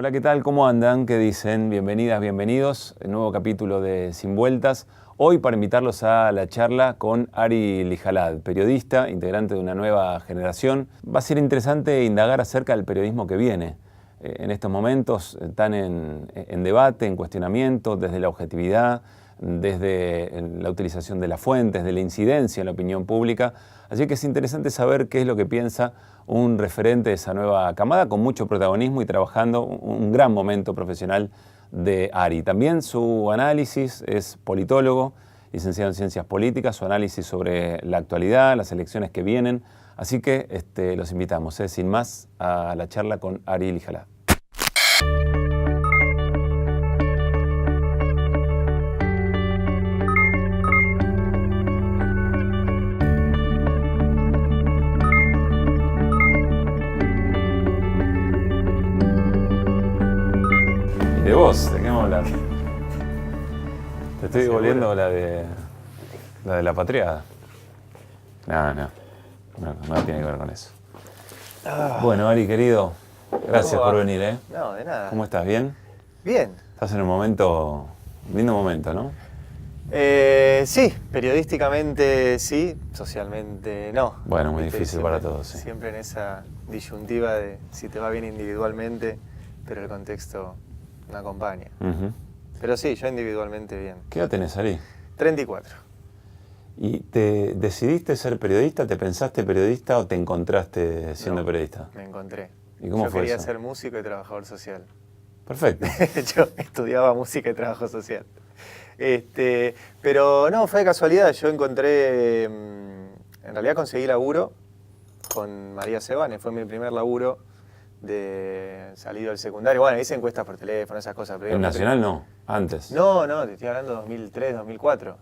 Hola, ¿qué tal? ¿Cómo andan? ¿Qué dicen? Bienvenidas, bienvenidos. El nuevo capítulo de Sin Vueltas. Hoy para invitarlos a la charla con Ari Lijalad, periodista, integrante de una nueva generación. Va a ser interesante indagar acerca del periodismo que viene. En estos momentos están en debate, en cuestionamiento, desde la objetividad, desde la utilización de las fuentes, de la incidencia en la opinión pública. Así que es interesante saber qué es lo que piensa un referente de esa nueva camada, con mucho protagonismo y trabajando un gran momento profesional de Ari. También su análisis es politólogo, licenciado en Ciencias Políticas, su análisis sobre la actualidad, las elecciones que vienen. Así que los invitamos, sin más, a la charla con Ari Lijalad. ¿De vos? ¿De qué vamos a hablar? Te estoy devolviendo la de la patriada. No tiene que ver con eso. Bueno, Ari, querido, gracias por venir, ¿eh? No, de nada. ¿Cómo estás? ¿Bien? Bien. Estás en un lindo momento, ¿no? Sí, periodísticamente sí, socialmente no. Bueno, muy ¿Viste? difícil para todos, sí. Siempre en esa disyuntiva de si te va bien individualmente, pero el contexto no acompaña. Pero sí, yo individualmente bien. ¿Qué edad tenés, Ari? 34. ¿Y te decidiste ser periodista? ¿Te pensaste periodista o te encontraste siendo periodista? Me encontré. ¿Y cómo fue eso? Yo quería ser músico y trabajador social. Perfecto. Yo estudiaba música y trabajo social. Pero no, fue de casualidad. Yo encontré, en realidad conseguí laburo con María Sebanes. Fue mi primer laburo de salido del secundario. Bueno, hice encuestas por teléfono, esas cosas. Pero ¿En Nacional no? Antes. No, te estoy hablando de 2003, 2004.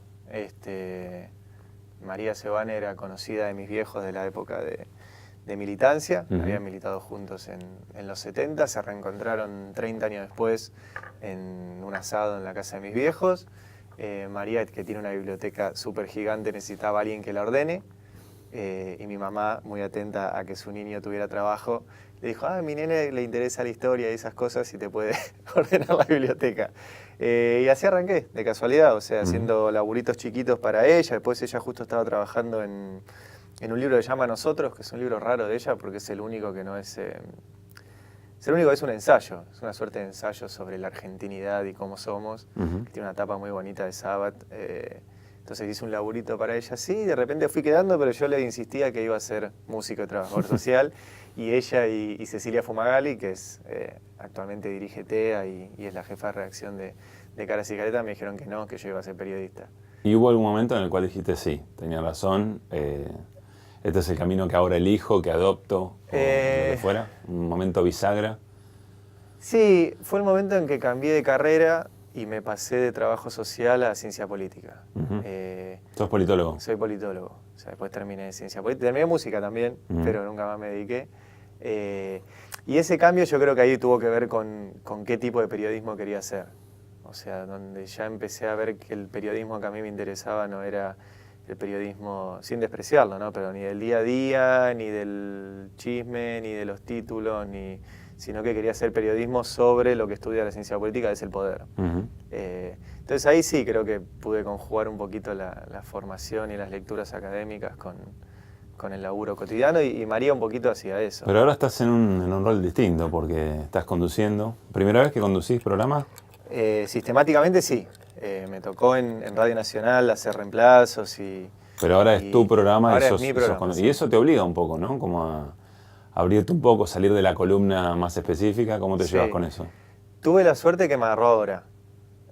María Sebanes era conocida de mis viejos de la época de militancia. Habían militado juntos en los 70, se reencontraron 30 años después en un asado en la casa de mis viejos. María, que tiene una biblioteca súper gigante, necesitaba a alguien que la ordene. Y mi mamá, muy atenta a que su niño tuviera trabajo, le dijo, a mi nene le interesa la historia y esas cosas y te puede ordenar la biblioteca. Y así arranqué, de casualidad, o sea, haciendo laburitos chiquitos para ella. Después ella justo estaba trabajando en un libro que se llama Nosotros, que es un libro raro de ella porque es el único que no es... es el único que es un ensayo, es una suerte de ensayo sobre la argentinidad y cómo somos, que tiene una tapa muy bonita de Sabbath. Entonces hice un laburito para ella, sí, de repente fui quedando, pero yo le insistía que iba a ser músico y trabajador social, y ella y Cecilia Fumagalli, que es actualmente dirige TEA y es la jefa de redacción de Caras y Caretas, me dijeron que no, que yo iba a ser periodista. ¿Y hubo algún momento en el cual dijiste, sí, tenía razón, este es el camino que ahora elijo, que adopto, o lo que fuera? ¿Un momento bisagra? Sí, fue el momento en que cambié de carrera y me pasé de trabajo social a ciencia política. ¿Sos politólogo? Soy politólogo. O sea, después terminé ciencia política. Terminé música también, pero nunca más me dediqué. Y ese cambio yo creo que ahí tuvo que ver con qué tipo de periodismo quería hacer. O sea, donde ya empecé a ver que el periodismo que a mí me interesaba no era el periodismo, sin despreciarlo, ¿no? Pero ni del día a día, ni del chisme, ni de los títulos, sino que quería hacer periodismo sobre lo que estudia la ciencia política, que es el poder. Entonces ahí sí creo que pude conjugar un poquito la formación y las lecturas académicas con el laburo cotidiano y María un poquito hacia eso. Pero ahora estás en un rol distinto porque estás conduciendo. ¿Primera vez que conducís programa? Sistemáticamente sí. Me tocó en Radio Nacional hacer reemplazos y... Pero ahora es tu programa ahora y es mi programa, sí. Y eso te obliga un poco, ¿no? Como a abrirte un poco, salir de la columna más específica. ¿Cómo te llevas con eso? Tuve la suerte que me agarró ahora.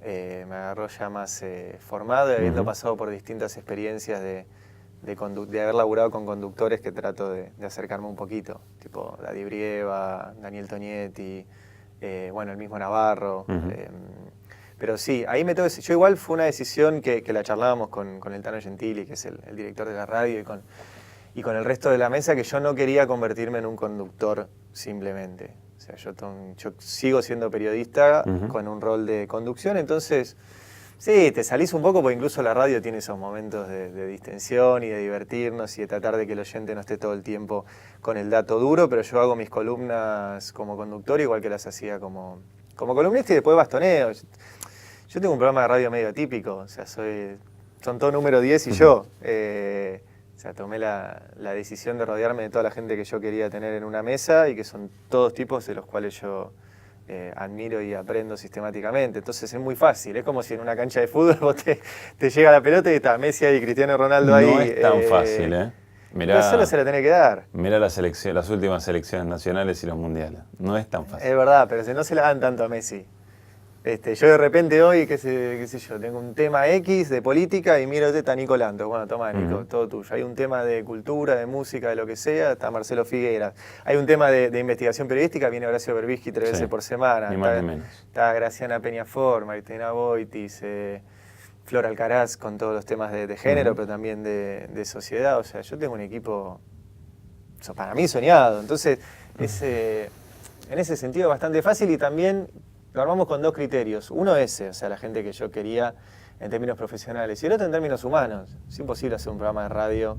Me agarró ya más formado y habiendo pasado por distintas experiencias de haber laburado con conductores que trato de acercarme un poquito. Tipo Daddy Brieva, Daniel Tonietti, bueno, el mismo Navarro. Pero sí, ahí me tengo que... Yo igual fue una decisión que la charlábamos con el Tano Gentili, que es el director de la radio, y con el resto de la mesa, que yo no quería convertirme en un conductor simplemente. O sea, yo sigo siendo periodista con un rol de conducción, entonces Sí, te salís un poco porque incluso la radio tiene esos momentos de distensión y de divertirnos y de tratar de que el oyente no esté todo el tiempo con el dato duro, pero yo hago mis columnas como conductor igual que las hacía como columnista y después bastoneo. Yo tengo un programa de radio medio atípico, o sea, son todo número 10 y yo. O sea, tomé la decisión de rodearme de toda la gente que yo quería tener en una mesa y que son todos tipos de los cuales yo admiro y aprendo sistemáticamente. Entonces es muy fácil, es como si en una cancha de fútbol vos te llega la pelota y está Messi ahí, Cristiano Ronaldo ahí. No es tan fácil, ¿eh? Pero solo se la tenés que dar. Mirá las últimas selecciones nacionales y los mundiales. No es tan fácil. Es verdad, pero no se la dan tanto a Messi. Yo de repente hoy, qué sé yo, tengo un tema X de política y miro está Nico Lantos. Bueno, toma Nico, todo tuyo. Hay un tema de cultura, de música, de lo que sea, está Marcelo Figueras. Hay un tema de investigación periodística, viene Horacio Berbisky 3 veces por semana. Ni más ni menos. Está Graciana Peñafort, Maritina Boitis, Flor Alcaraz con todos los temas de género, pero también de sociedad. O sea, yo tengo un equipo para mí soñado. Entonces, en ese sentido bastante fácil y también lo armamos con dos criterios. Uno ese, o sea, la gente que yo quería en términos profesionales, y el otro en términos humanos. Es imposible hacer un programa de radio,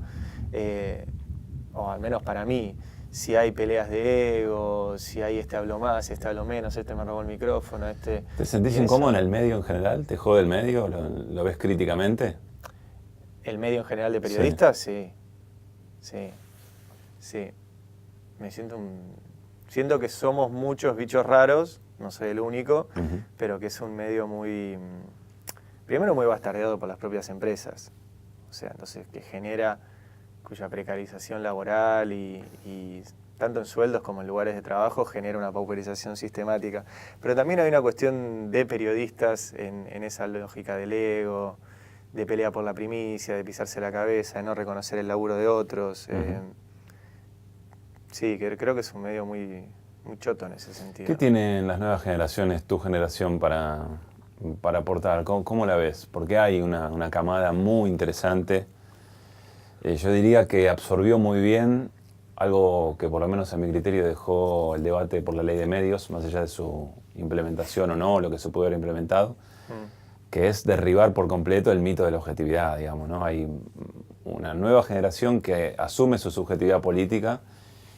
o al menos para mí, si hay peleas de ego, si hay este hablo más, este hablo menos, este me robó el micrófono, este... ¿Te sentís incómodo en el medio en general? ¿Te jode el medio? ¿Lo ves críticamente? ¿El medio en general de periodistas? Sí. Me siento que somos muchos bichos raros, no soy el único, pero que es un medio primero muy bastardeado por las propias empresas. O sea, entonces cuya precarización laboral y tanto en sueldos como en lugares de trabajo genera una pauperización sistemática. Pero también hay una cuestión de periodistas en esa lógica del ego, de pelea por la primicia, de pisarse la cabeza, de no reconocer el laburo de otros. Sí, creo que es un medio muy choto en ese sentido. ¿Qué tienen las nuevas generaciones, tu generación, para aportar? ¿Cómo la ves? Porque hay una camada muy interesante. Yo diría que absorbió muy bien algo que por lo menos a mi criterio dejó el debate por la ley de medios, más allá de su implementación o no, lo que se pudo haber implementado, que es derribar por completo el mito de la objetividad, digamos, ¿no? Hay una nueva generación que asume su subjetividad política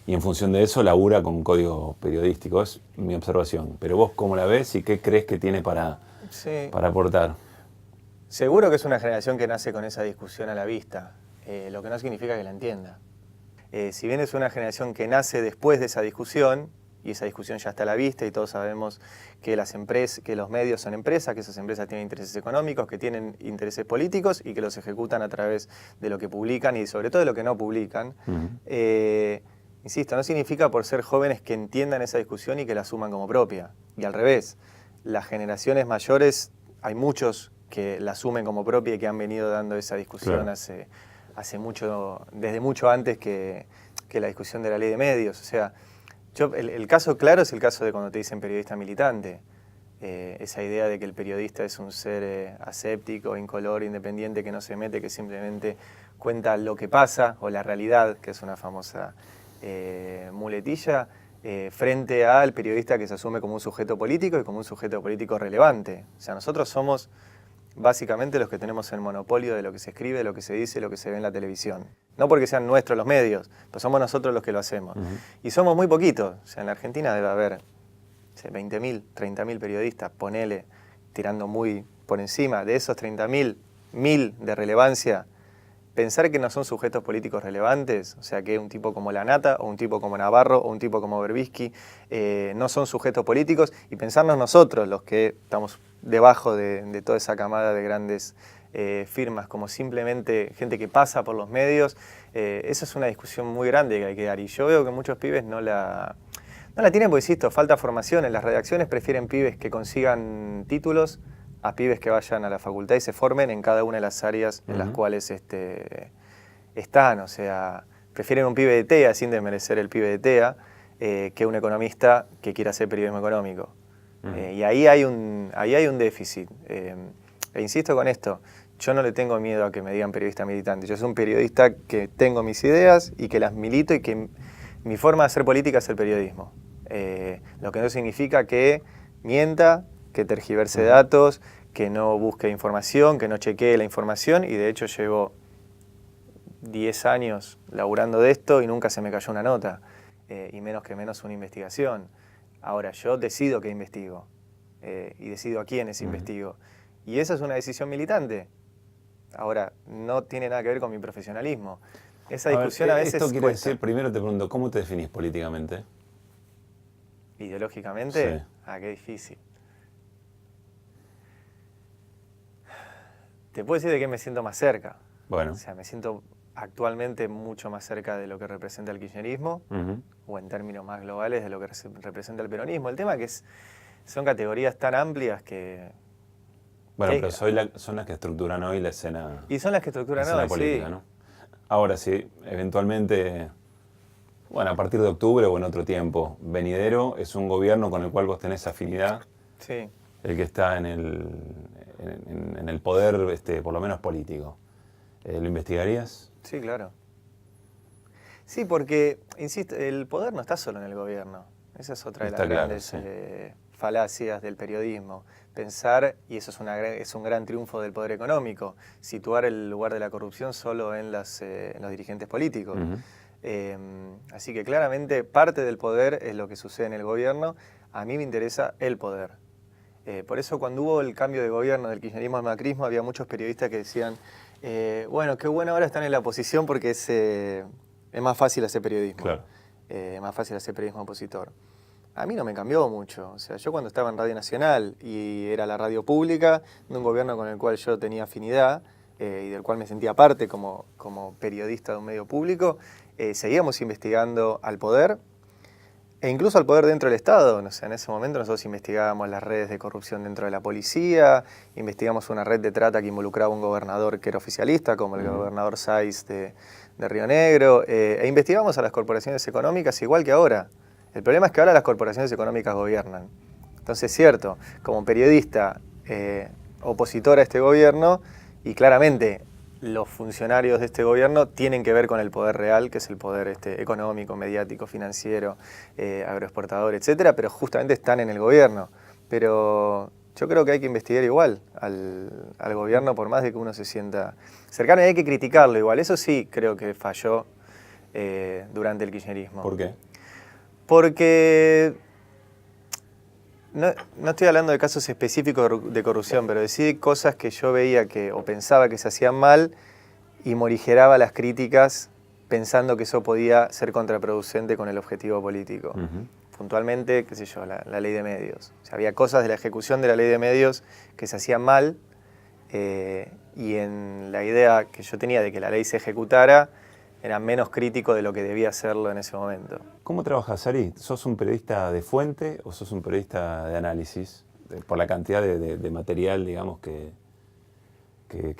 y en función de eso labura con código periodístico. Es mi observación. Pero vos, ¿cómo la ves y qué crees que tiene para aportar? Seguro que es una generación que nace con esa discusión a la vista, lo que no significa que la entienda. Si bien es una generación que nace después de esa discusión, y esa discusión ya está a la vista y todos sabemos que los medios son empresas, que esas empresas tienen intereses económicos, que tienen intereses políticos y que los ejecutan a través de lo que publican y sobre todo de lo que no publican. Insisto, no significa por ser jóvenes que entiendan esa discusión y que la asuman como propia. Y al revés, las generaciones mayores, hay muchos que la asumen como propia y que han venido dando esa discusión desde mucho antes que la discusión de la ley de medios. O sea, el caso claro es el caso de cuando te dicen periodista militante. Esa idea de que el periodista es un ser aséptico, incoloro, independiente, que no se mete, que simplemente cuenta lo que pasa, o la realidad, que es una famosa muletilla, frente al periodista que se asume como un sujeto político y como un sujeto político relevante. O sea, nosotros somos básicamente los que tenemos el monopolio de lo que se escribe, lo que se dice, lo que se ve en la televisión. No porque sean nuestros los medios, pero somos nosotros los que lo hacemos. Y somos muy poquitos. O sea, en la Argentina debe haber 20.000, 30.000 periodistas, ponele, tirando muy por encima. De esos 30.000, 1.000 de relevancia. Pensar que no son sujetos políticos relevantes, o sea, que un tipo como Lanata, o un tipo como Navarro, o un tipo como Berbisky, no son sujetos políticos, y pensarnos nosotros, los que estamos debajo de toda esa camada de grandes firmas, como simplemente gente que pasa por los medios, esa es una discusión muy grande que hay que dar, y yo veo que muchos pibes no la tienen, porque insisto, falta formación. En las redacciones prefieren pibes que consigan títulos a pibes que vayan a la facultad y se formen en cada una de las áreas en las cuales están. O sea, prefieren un pibe de TEA, sin desmerecer el pibe de TEA, que un economista que quiera hacer periodismo económico. Y ahí hay un déficit. E insisto con esto, yo no le tengo miedo a que me digan periodista militante. Yo soy un periodista que tengo mis ideas y que las milito y que mi forma de hacer política es el periodismo. Lo que no significa que mienta, que tergiverse datos, que no busque información, que no chequee la información, y de hecho llevo 10 años laburando de esto y nunca se me cayó una nota, y menos que menos una investigación. Ahora, yo decido qué investigo, y decido a quiénes investigo, y esa es una decisión militante. Ahora, no tiene nada que ver con mi profesionalismo. Esa discusión a veces esto quiere cuesta. decir, primero te pregunto, ¿cómo te definís políticamente? ¿Ideológicamente? Sí. Qué difícil. Te puedo decir de qué me siento más cerca. Bueno. O sea, me siento actualmente mucho más cerca de lo que representa el kirchnerismo, o en términos más globales de lo que representa el peronismo. El tema es que son categorías tan amplias que... Bueno, pero son las que estructuran hoy la escena. Y son las que estructuran la escena hoy, política, sí. ¿no? Ahora, si eventualmente, bueno, a partir de octubre o en otro tiempo venidero, es un gobierno con el cual vos tenés afinidad, Sí. el que está en el poder, por lo menos político. ¿Lo investigarías? Sí, claro. Sí, porque, insisto, el poder no está solo en el gobierno. Esa es otra de las grandes falacias del periodismo. Pensar, y eso es un gran triunfo del poder económico, situar el lugar de la corrupción solo en los dirigentes políticos. Así que claramente parte del poder es lo que sucede en el gobierno. A mí me interesa el poder. Por eso cuando hubo el cambio de gobierno del kirchnerismo al macrismo, había muchos periodistas que decían, bueno, qué bueno ahora están en la oposición porque es más fácil hacer periodismo. Claro. Más fácil hacer periodismo opositor. A mí no me cambió mucho. O sea, yo cuando estaba en Radio Nacional y era la radio pública de un gobierno con el cual yo tenía afinidad y del cual me sentía parte como periodista de un medio público, seguíamos investigando al poder e incluso al poder dentro del Estado. O sea, en ese momento nosotros investigábamos las redes de corrupción dentro de la policía, investigamos una red de trata que involucraba a un gobernador que era oficialista, como el gobernador Sáiz de Río Negro, e investigamos a las corporaciones económicas igual que ahora. El problema es que ahora las corporaciones económicas gobiernan. Entonces, cierto, como periodista opositor a este gobierno, y claramente los funcionarios de este gobierno tienen que ver con el poder real, que es el poder económico, mediático, financiero, agroexportador, etcétera, pero justamente están en el gobierno. Pero yo creo que hay que investigar igual al gobierno, por más de que uno se sienta cercano, y hay que criticarlo igual. Eso sí creo que falló durante el kirchnerismo. ¿Por qué? Porque no estoy hablando de casos específicos de corrupción, pero decir cosas que yo veía o pensaba que se hacían mal y morigeraba las críticas pensando que eso podía ser contraproducente con el objetivo político. Puntualmente, qué sé yo, la ley de medios. O sea, había cosas de la ejecución de la ley de medios que se hacían mal y en la idea que yo tenía de que la ley se ejecutara, era menos crítico de lo que debía serlo en ese momento. ¿Cómo trabajas, Ari? ¿Sos un periodista de fuente o sos un periodista de análisis? Por la cantidad de material, digamos, que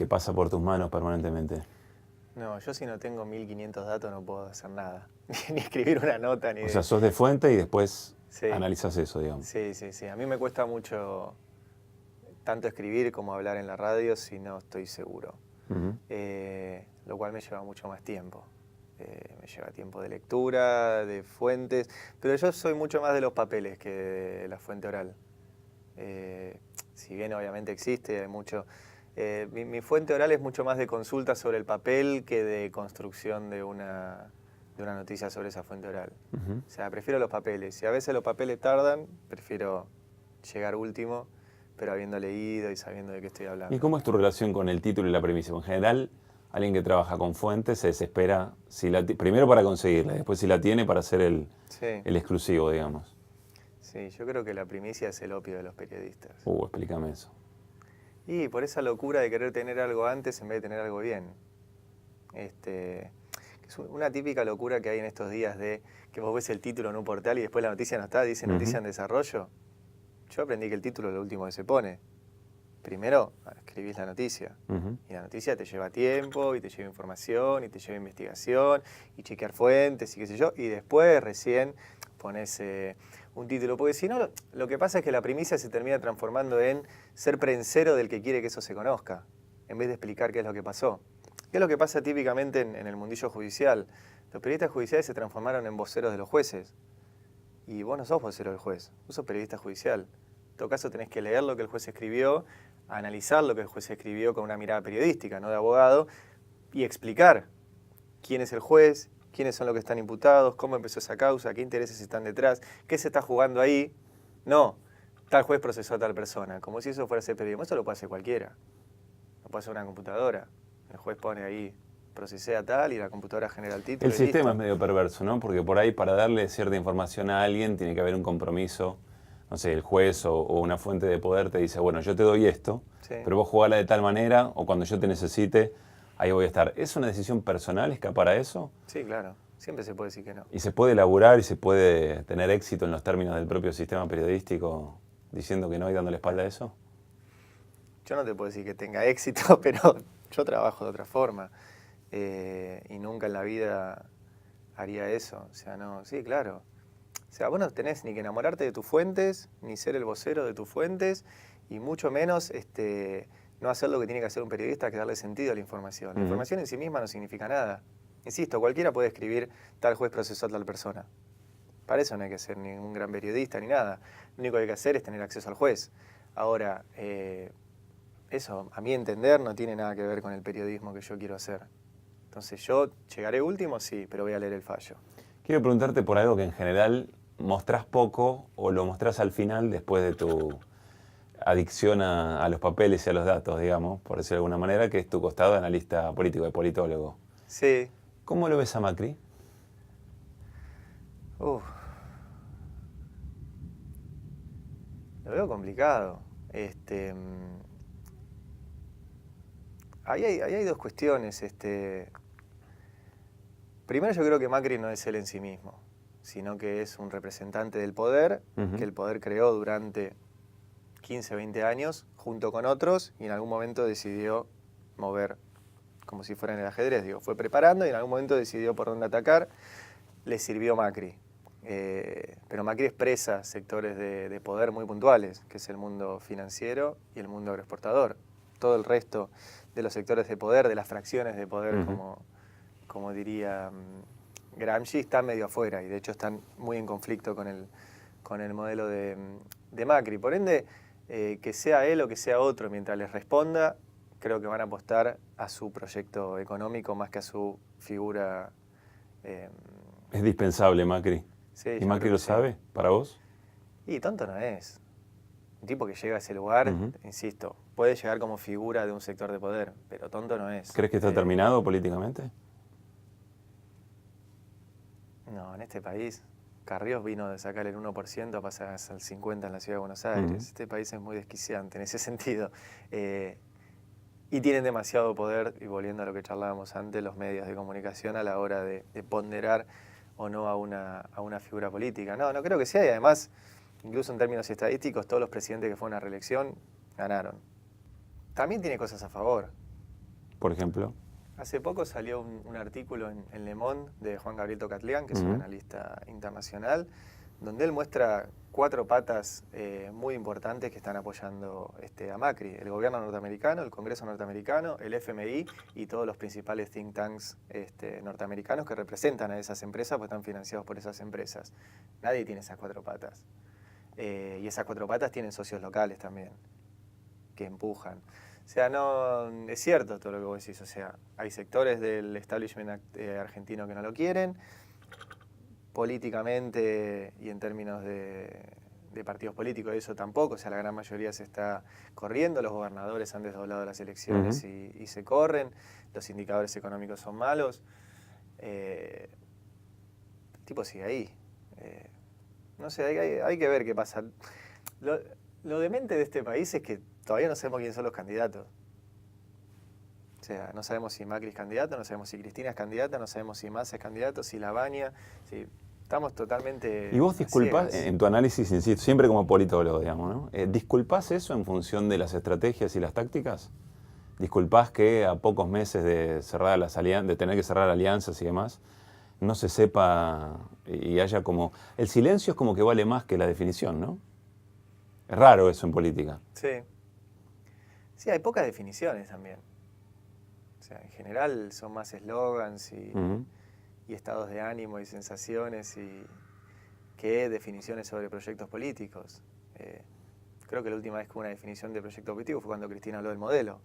pasa por tus manos permanentemente. No, yo si no tengo 1500 datos no puedo hacer nada. Ni escribir una nota, ni... O sea, sos de fuente y después analizas eso, digamos. Sí. A mí me cuesta mucho tanto escribir como hablar en la radio si no estoy seguro. Lo cual me lleva mucho más tiempo. Me lleva tiempo de lectura, de fuentes, pero yo soy mucho más de los papeles que de la fuente oral. Si bien obviamente existe, hay mucho... mi fuente oral es mucho más de consulta sobre el papel que de construcción de una noticia sobre esa fuente oral. O sea, prefiero los papeles. Si a veces los papeles tardan, prefiero llegar último, pero habiendo leído y sabiendo de qué estoy hablando. ¿Y cómo es tu relación con el título y la premisa? En general, alguien que trabaja con fuentes se desespera, primero para conseguirla, después si la tiene para hacer el exclusivo, digamos. Sí, yo creo que la primicia es el opio de los periodistas. Explícame eso. Y por esa locura de querer tener algo antes en vez de tener algo bien. Es una típica locura que hay en estos días de que vos ves el título en un portal y después la noticia no está, dice noticia en desarrollo. Yo aprendí que el título es lo último que se pone. Primero escribís la noticia. Y la noticia te lleva tiempo, y te lleva información, y te lleva investigación, y chequear fuentes, y qué sé yo. Y después recién pones un título. Porque si no, lo que pasa es que la primicia se termina transformando en ser prensero del que quiere que eso se conozca, en vez de explicar qué es lo que pasó. ¿Qué es lo que pasa típicamente en el mundillo judicial? Los periodistas judiciales se transformaron en voceros de los jueces. Y vos no sos vocero del juez, vos sos periodista judicial. todo caso tenés que leer lo que el juez escribió, analizar lo que el juez escribió con una mirada periodística, no de abogado, y explicar quién es el juez, quiénes son los que están imputados, cómo empezó esa causa, qué intereses están detrás, qué se está jugando ahí. No, tal juez procesó a tal persona, como si eso fuera a ser periodismo. Eso lo puede hacer cualquiera, lo puede hacer una computadora. El juez pone ahí, procesé a tal, y la computadora genera el título. El sistema es medio perverso, ¿no? Porque por ahí para darle cierta información a alguien tiene que haber un compromiso. No sé, el juez o una fuente de poder te dice, bueno, yo te doy esto, Sí. pero vos jugala de tal manera, o cuando yo te necesite, ahí voy a estar. ¿Es una decisión personal escapar a eso? Sí, claro. Siempre se puede decir que no. ¿Y se puede elaborar y se puede tener éxito en los términos del propio sistema periodístico diciendo que no y dándole espalda a eso? Yo no te puedo decir que tenga éxito, pero yo trabajo de otra forma. Y nunca en la vida haría eso. O sea, no, sí, claro. O sea, vos no tenés ni que enamorarte de tus fuentes, ni ser el vocero de tus fuentes, y mucho menos no hacer lo que tiene que hacer un periodista, que darle sentido a la información. La información en sí misma no significa nada. Insisto, cualquiera puede escribir tal juez procesó a tal persona. Para eso no hay que ser ningún gran periodista ni nada. Lo único que hay que hacer es tener acceso al juez. Ahora, eso, a mi entender, no tiene nada que ver con el periodismo que yo quiero hacer. Entonces, yo llegaré último, sí, pero voy a leer el fallo. Quiero preguntarte por algo que en general mostrás poco o lo mostrás al final después de tu adicción a los papeles y a los datos, digamos, por decirlo de alguna manera, que es tu costado de analista político, de politólogo. Sí. ¿Cómo lo ves a Macri? Lo veo complicado. Ahí hay dos cuestiones. Primero, yo creo que Macri no es él en sí mismo, sino que es un representante del poder, que el poder creó durante 15, 20 años, junto con otros, y en algún momento decidió mover, como si fuera en el ajedrez, digo, fue preparando y en algún momento decidió por dónde atacar. Le sirvió Macri. Pero Macri expresa sectores de poder muy puntuales, que es el mundo financiero y el mundo agroexportador. Todo el resto de los sectores de poder, de las fracciones de poder, como diría Gramsci, están medio afuera y de hecho están muy en conflicto con el modelo de Macri. Por ende, que sea él o que sea otro, mientras les responda, creo que van a apostar a su proyecto económico más que a su figura. Es dispensable Macri. Sí, ¿Y Macri lo sabe para vos? Y tonto no es. Un tipo que llega a ese lugar, insisto, puede llegar como figura de un sector de poder, pero tonto no es. ¿Crees que está terminado políticamente? No, en este país, Carriós vino de sacar el 1% a pasar al 50% en la ciudad de Buenos Aires. Este país es muy desquiciante en ese sentido. Y tienen demasiado poder, y volviendo a lo que charlábamos antes, los medios de comunicación a la hora de ponderar o no a una figura política. No creo que sea, y además, incluso en términos estadísticos, todos los presidentes que fueron a reelección ganaron. También tiene cosas a favor. Por ejemplo. Hace poco salió un artículo en Le Monde de Juan Gabriel Tocatlián, que es un analista internacional, donde él muestra 4 patas muy importantes que están apoyando a Macri. El gobierno norteamericano, el Congreso norteamericano, el FMI y todos los principales think tanks norteamericanos que representan a esas empresas, pues están financiados por esas empresas. Nadie tiene esas 4 patas. Y esas 4 patas tienen socios locales también, que empujan. O sea, no es cierto todo lo que vos decís. O sea, hay sectores del establishment argentino que no lo quieren. Políticamente y en términos de partidos políticos, eso tampoco. O sea, la gran mayoría se está corriendo. Los gobernadores han desdoblado las elecciones y se corren. Los indicadores económicos son malos. El tipo sigue ahí. No sé, hay que ver qué pasa. Lo demente de este país es que todavía no sabemos quiénes son los candidatos. O sea, no sabemos si Macri es candidato, no sabemos si Cristina es candidata, no sabemos si Massa es candidato, si Lavagna. Si estamos totalmente. ¿Y vos disculpás, en tu análisis, insisto, siempre como politólogo, digamos, ¿no? ¿Disculpás eso en función de las estrategias y las tácticas? ¿Disculpás que a pocos meses de cerrar de tener que cerrar alianzas y demás, no se sepa y haya como. El silencio es como que vale más que la definición, ¿no? Es raro eso en política. Sí. Sí, hay pocas definiciones también. O sea, en general son más eslogans y estados de ánimo y sensaciones que definiciones sobre proyectos políticos. creo que la última vez que hubo una definición de proyecto objetivo fue cuando Cristina habló del modelo,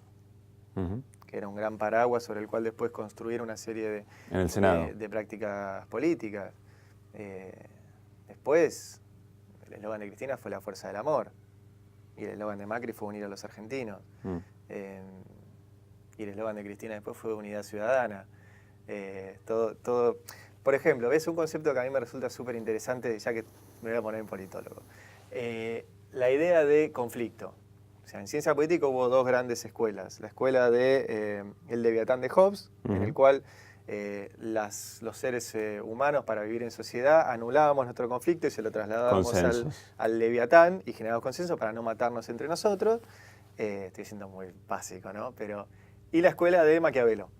que era un gran paraguas sobre el cual después construir una serie en el Senado. de prácticas políticas. Después, el eslogan de Cristina fue la fuerza del amor, y el eslogan de Macri fue unir a los argentinos. Y el eslogan de Cristina después fue unidad ciudadana. Todo. Por ejemplo, ves un concepto que a mí me resulta súper interesante, ya que me voy a poner en politólogo. La idea de conflicto. O sea, en ciencia política hubo dos grandes escuelas. La escuela de el Leviatán de Hobbes, en el cual los seres humanos, para vivir en sociedad, anulábamos nuestro conflicto y se lo trasladábamos al Leviatán y generábamos consenso para no matarnos entre nosotros. Estoy siendo muy básico, ¿no? Y la escuela de Maquiavelo,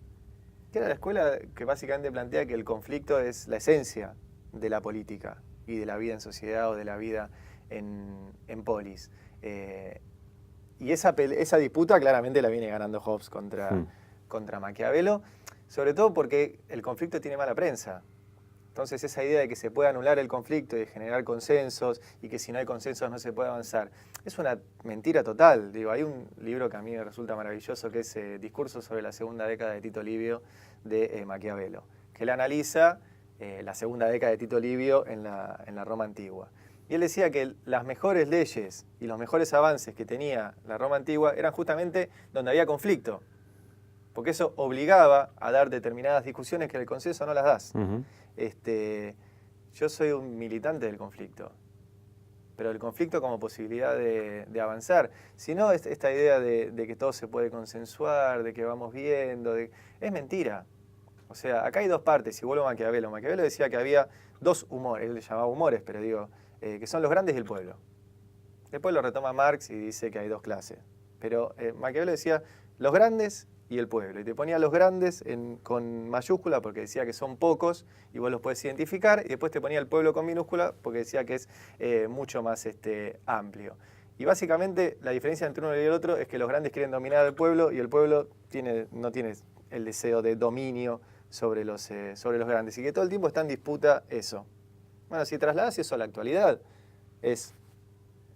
que era la escuela que básicamente plantea que el conflicto es la esencia de la política y de la vida en sociedad o de la vida en polis. Y esa disputa claramente la viene ganando Hobbes contra Maquiavelo, sobre todo porque el conflicto tiene mala prensa. Entonces esa idea de que se puede anular el conflicto y de generar consensos y que si no hay consensos no se puede avanzar, es una mentira total. Digo, hay un libro que a mí me resulta maravilloso que es Discurso sobre la segunda década de Tito Livio de Maquiavelo, que él analiza la segunda década de Tito Livio en la Roma antigua. Y él decía que las mejores leyes y los mejores avances que tenía la Roma antigua eran justamente donde había conflicto, porque eso obligaba a dar determinadas discusiones que en el consenso no las das. Yo soy un militante del conflicto, pero el conflicto como posibilidad de avanzar. Si no, esta idea de que todo se puede consensuar, de que vamos viendo, es mentira. O sea, acá hay dos partes, y vuelvo a Maquiavelo. Maquiavelo decía que había dos humores, él le llamaba humores, pero digo, que son los grandes y el pueblo. Después lo retoma Marx y dice que hay dos clases. Pero Maquiavelo decía los grandes y el pueblo. Y te ponía los grandes con mayúscula porque decía que son pocos y vos los podés identificar. Y después te ponía el pueblo con minúscula porque decía que es mucho más amplio. Y básicamente la diferencia entre uno y el otro es que los grandes quieren dominar al pueblo y el pueblo no tiene el deseo de dominio sobre los grandes. Y que todo el tiempo está en disputa eso. Bueno, si trasladas eso a la actualidad, es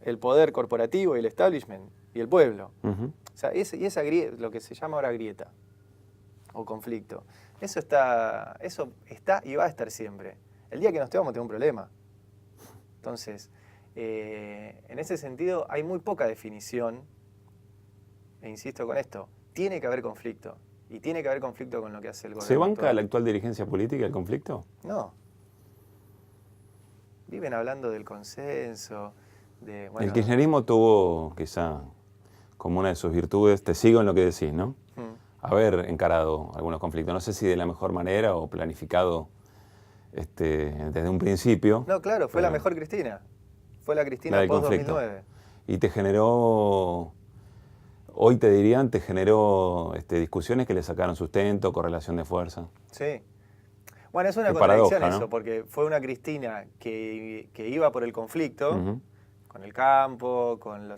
el poder corporativo y el establishment y el pueblo. O sea, esa grieta, lo que se llama ahora grieta o conflicto, eso está y va a estar siempre. El día que nos vamos a tener un problema. Entonces, en ese sentido hay muy poca definición, e insisto con esto, tiene que haber conflicto. Y tiene que haber conflicto con lo que hace el gobierno. ¿Se banca la actual dirigencia política el conflicto? No. Viven hablando del consenso. El kirchnerismo tuvo quizá como una de sus virtudes, te sigo en lo que decís, ¿no? Haber encarado algunos conflictos. No sé si de la mejor manera o planificado desde un principio. No, claro, fue la mejor Cristina. Fue la Cristina post-2009. Y te generó, hoy te dirían, discusiones que le sacaron sustento, correlación de fuerza. Sí. Bueno, es una contradicción paradoja, ¿no? Porque fue una Cristina que iba por el conflicto, con el campo, con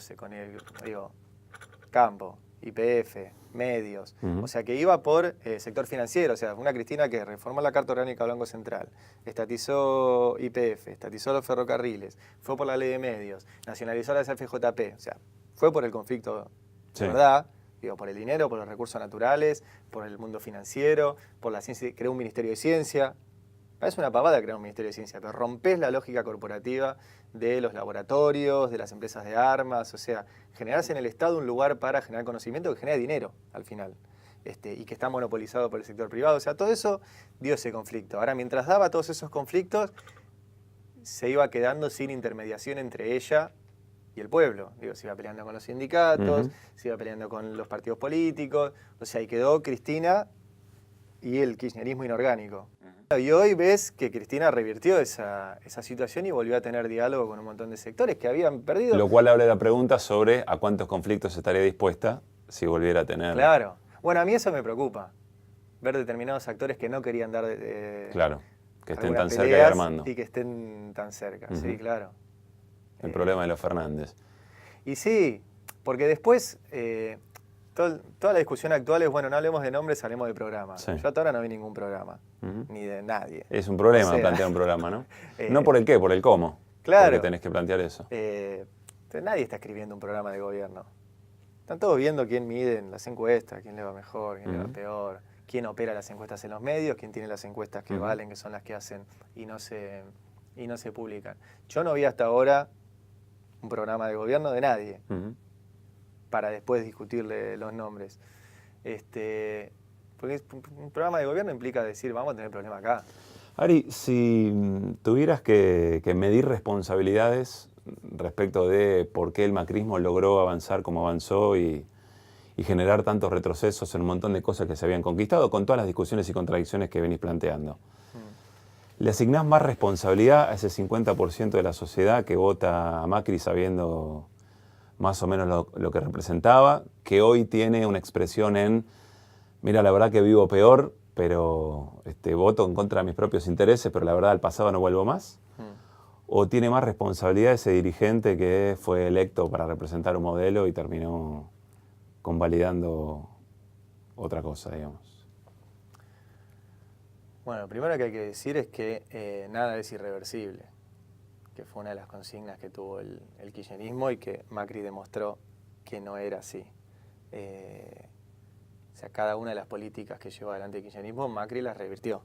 campo, YPF, medios, o sea, que iba por sector financiero, o sea, una Cristina que reformó la Carta Orgánica del Banco Central, estatizó YPF, estatizó los ferrocarriles, fue por la ley de medios, nacionalizó la CFJP, o sea, fue por el conflicto, de verdad, por el dinero, por los recursos naturales, por el mundo financiero, por la ciencia, creó un Ministerio de Ciencia. Es una pavada crear un Ministerio de Ciencia, pero rompés la lógica corporativa de los laboratorios, de las empresas de armas, o sea, generarse en el Estado un lugar para generar conocimiento que genera dinero al final, y que está monopolizado por el sector privado. O sea, todo eso dio ese conflicto. Ahora, mientras daba todos esos conflictos, se iba quedando sin intermediación entre ella y el pueblo. Se iba peleando con los sindicatos, se iba peleando con los partidos políticos, o sea, y quedó Cristina y el kirchnerismo inorgánico. Y hoy ves que Cristina revirtió esa situación y volvió a tener diálogo con un montón de sectores que habían perdido. Lo cual abre la pregunta sobre a cuántos conflictos estaría dispuesta si volviera a tener. Claro. Bueno, a mí eso me preocupa. Ver determinados actores que no querían dar claro, que estén tan cerca y armando. Y que estén tan cerca, sí, claro. El problema de los Fernández. Y sí, porque después... Toda la discusión actual es, bueno, no hablemos de nombres, hablemos de programas. Sí. Yo hasta ahora no vi ningún programa, ni de nadie. Es un problema plantear un programa, ¿no? No por el qué, por el cómo. Claro. Porque tenés que plantear eso. Entonces nadie está escribiendo un programa de gobierno. Están todos viendo quién mide en las encuestas, quién le va mejor, quién le va peor, quién opera las encuestas en los medios, quién tiene las encuestas que valen, que son las que hacen y no se publican. Yo no vi hasta ahora un programa de gobierno de nadie para después discutirle los nombres. Porque un programa de gobierno implica decir, vamos a tener problema acá. Ari, si tuvieras que medir responsabilidades respecto de por qué el macrismo logró avanzar como avanzó y generar tantos retrocesos en un montón de cosas que se habían conquistado, con todas las discusiones y contradicciones que venís planteando, ¿le asignás más responsabilidad a ese 50% de la sociedad que vota a Macri sabiendo más o menos lo que representaba, que hoy tiene una expresión en, mira, la verdad que vivo peor, pero voto en contra de mis propios intereses, pero la verdad al pasado no vuelvo más? ¿O tiene más responsabilidad ese dirigente que fue electo para representar un modelo y terminó convalidando otra cosa, digamos? Bueno, lo primero que hay que decir es que nada es irreversible, que fue una de las consignas que tuvo el kirchnerismo y que Macri demostró que no era así. O sea, cada una de las políticas que llevó adelante el kirchnerismo, Macri las revirtió.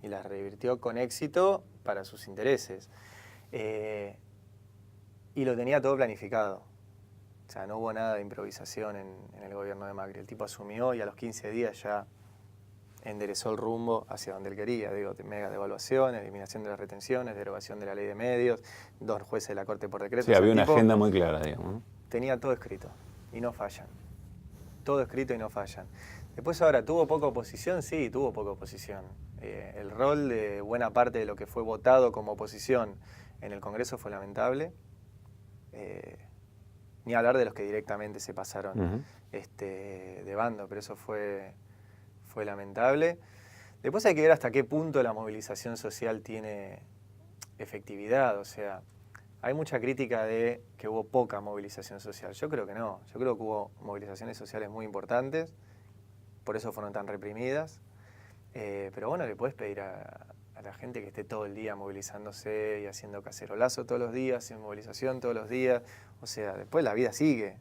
Y las revirtió con éxito para sus intereses. Y lo tenía todo planificado. O sea, no hubo nada de improvisación en el gobierno de Macri. El tipo asumió y a los 15 días ya enderezó el rumbo hacia donde él quería. Digo, mega devaluación, eliminación de las retenciones, derogación de la ley de medios, 2 jueces de la Corte por decreto. Sí, había una agenda muy clara, digamos. Tenía todo escrito y no fallan. Todo escrito y no fallan. Después ahora, ¿tuvo poca oposición? Sí, tuvo poca oposición. El rol de buena parte de lo que fue votado como oposición en el Congreso fue lamentable. Ni hablar de los que directamente se pasaron de bando, pero eso fue lamentable. Después hay que ver hasta qué punto la movilización social tiene efectividad. O sea, hay mucha crítica de que hubo poca movilización social. Yo creo que no. Yo creo que hubo movilizaciones sociales muy importantes, por eso fueron tan reprimidas. Pero bueno, le podés pedir a la gente que esté todo el día movilizándose y haciendo cacerolazo todos los días, haciendo movilización todos los días. O sea, después la vida sigue.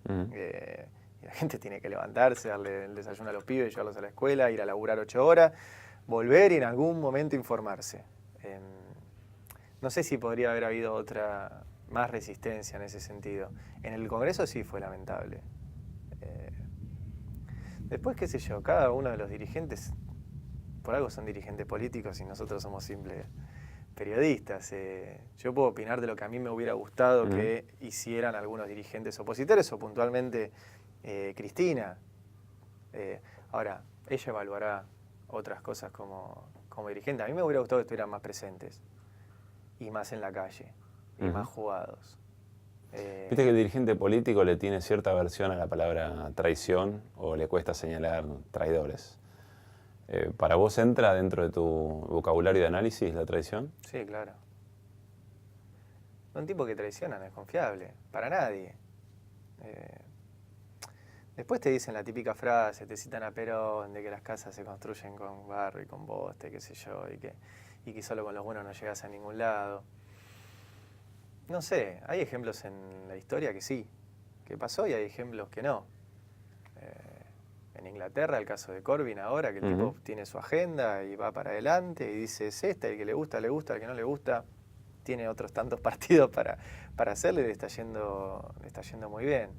Y la gente tiene que levantarse, darle el desayuno a los pibes, llevarlos a la escuela, ir a laburar 8 horas, volver y en algún momento informarse. No sé si podría haber habido más resistencia en ese sentido. En el Congreso sí fue lamentable. Después, qué sé yo, cada uno de los dirigentes, por algo son dirigentes políticos y nosotros somos simples periodistas. Yo puedo opinar de lo que a mí me hubiera gustado que hicieran algunos dirigentes opositores o puntualmente Cristina. Ahora, ella evaluará otras cosas como dirigente. A mí me hubiera gustado que estuvieran más presentes y más en la calle y más jugados. ¿Viste que el dirigente político le tiene cierta aversión a la palabra traición o le cuesta señalar traidores? ¿Para vos entra dentro de tu vocabulario de análisis la traición? Sí, claro. Un tipo que traiciona no es confiable, para nadie. Después te dicen la típica frase, te citan a Perón, de que las casas se construyen con barro y con boste, qué sé yo, y que solo con los buenos no llegas a ningún lado. No sé, hay ejemplos en la historia que sí, que pasó, y hay ejemplos que no. En Inglaterra, el caso de Corbyn ahora, que el tipo tiene su agenda y va para adelante y dice, es esta, el que le gusta, el que no le gusta, tiene otros tantos partidos para hacerle, le está yendo muy bien.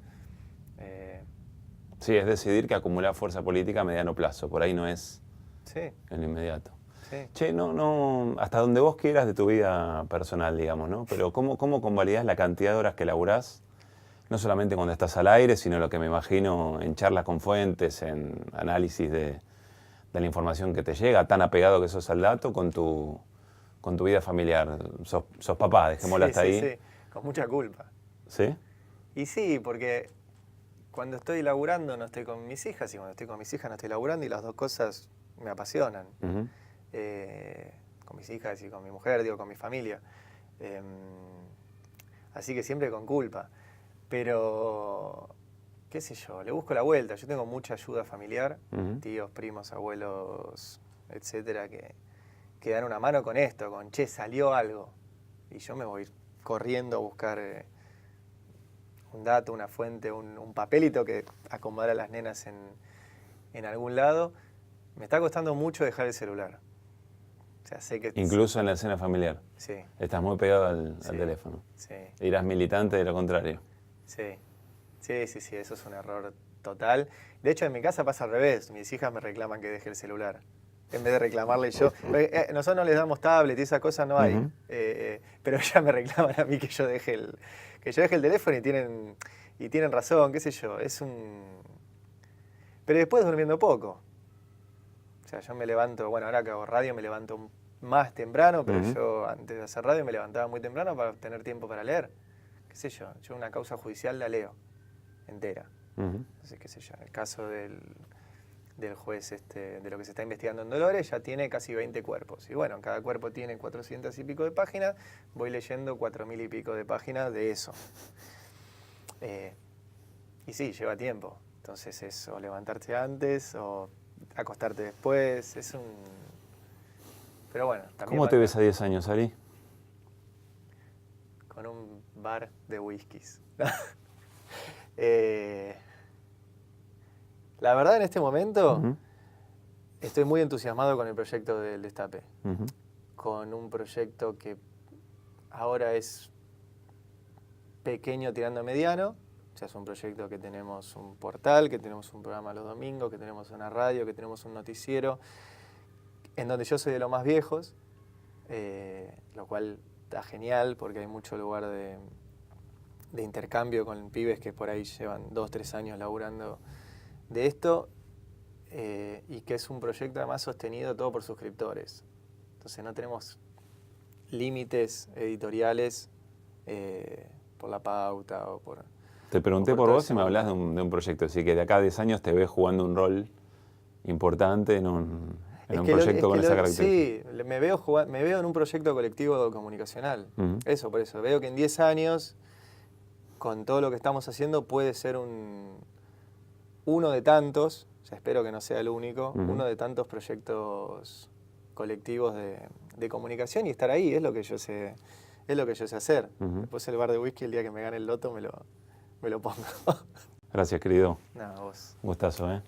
Sí, es decidir que acumular fuerza política a mediano plazo, por ahí no es en lo inmediato. Sí. Che, no, hasta donde vos quieras de tu vida personal, digamos, ¿no? Pero ¿cómo convalidás la cantidad de horas que laburás? No solamente cuando estás al aire, sino lo que me imagino en charlas con fuentes, en análisis de la información que te llega, tan apegado que sos al dato, con tu vida familiar. Sos papá, dejémoslo hasta ahí. Sí, con mucha culpa. ¿Sí? Y sí, porque cuando estoy laburando no estoy con mis hijas, y cuando estoy con mis hijas no estoy laburando, y las dos cosas me apasionan. Con mis hijas y con mi mujer, digo, con mi familia. Así que siempre con culpa. Pero, qué sé yo, le busco la vuelta. Yo tengo mucha ayuda familiar, tíos, primos, abuelos, etcétera, que dan una mano con esto, con, che, salió algo. Y yo me voy corriendo a buscar un dato, una fuente, un papelito que acomodar a las nenas en algún lado, me está costando mucho dejar el celular. O sea, sé que... Incluso en la escena familiar. Sí. Estás muy pegado al teléfono. Sí. Irás militante de lo contrario. Sí. Sí, eso es un error total. De hecho, en mi casa pasa al revés. Mis hijas me reclaman que deje el celular. En vez de reclamarle yo. Nosotros no les damos tablet y esas cosas no hay. Pero ellas me reclaman a mí que yo deje el teléfono y tienen razón, qué sé yo. Pero después durmiendo poco. O sea, yo me levanto, bueno, ahora que hago radio me levanto más temprano, pero yo antes de hacer radio me levantaba muy temprano para tener tiempo para leer. Qué sé yo una causa judicial la leo entera. Entonces, qué sé yo, en el caso del juez de lo que se está investigando en Dolores, ya tiene casi 20 cuerpos. Y bueno, cada cuerpo tiene 400 y pico de páginas, voy leyendo 4000 y pico de páginas de eso. Y sí, lleva tiempo. Entonces es o levantarte antes o acostarte después, Pero bueno, también... ¿Cómo te ves a 10 años, Ari? Con un bar de whiskies. La verdad, en este momento estoy muy entusiasmado con el proyecto del Destape. Con un proyecto que ahora es pequeño tirando a mediano. O sea, es un proyecto que tenemos un portal, que tenemos un programa los domingos, que tenemos una radio, que tenemos un noticiero, en donde yo soy de los más viejos, lo cual está genial porque hay mucho lugar de intercambio con pibes que por ahí llevan 2 o 3 años laburando de esto, y que es un proyecto además sostenido todo por suscriptores. Entonces no tenemos límites editoriales por la pauta o por... Te pregunté por vos y me hablas de un proyecto, así que de acá a 10 años te ves jugando un rol importante en un proyecto con esa característica. Sí, me veo en un proyecto colectivo comunicacional. Eso, por eso. Veo que en 10 años, con todo lo que estamos haciendo, puede ser uno de tantos, o sea, espero que no sea el único, uno de tantos proyectos colectivos de comunicación y estar ahí, es lo que yo sé hacer. Después el bar de whisky, el día que me gane el loto, me lo pongo. Gracias, querido. Nada, vos. Gustazo, ¿eh?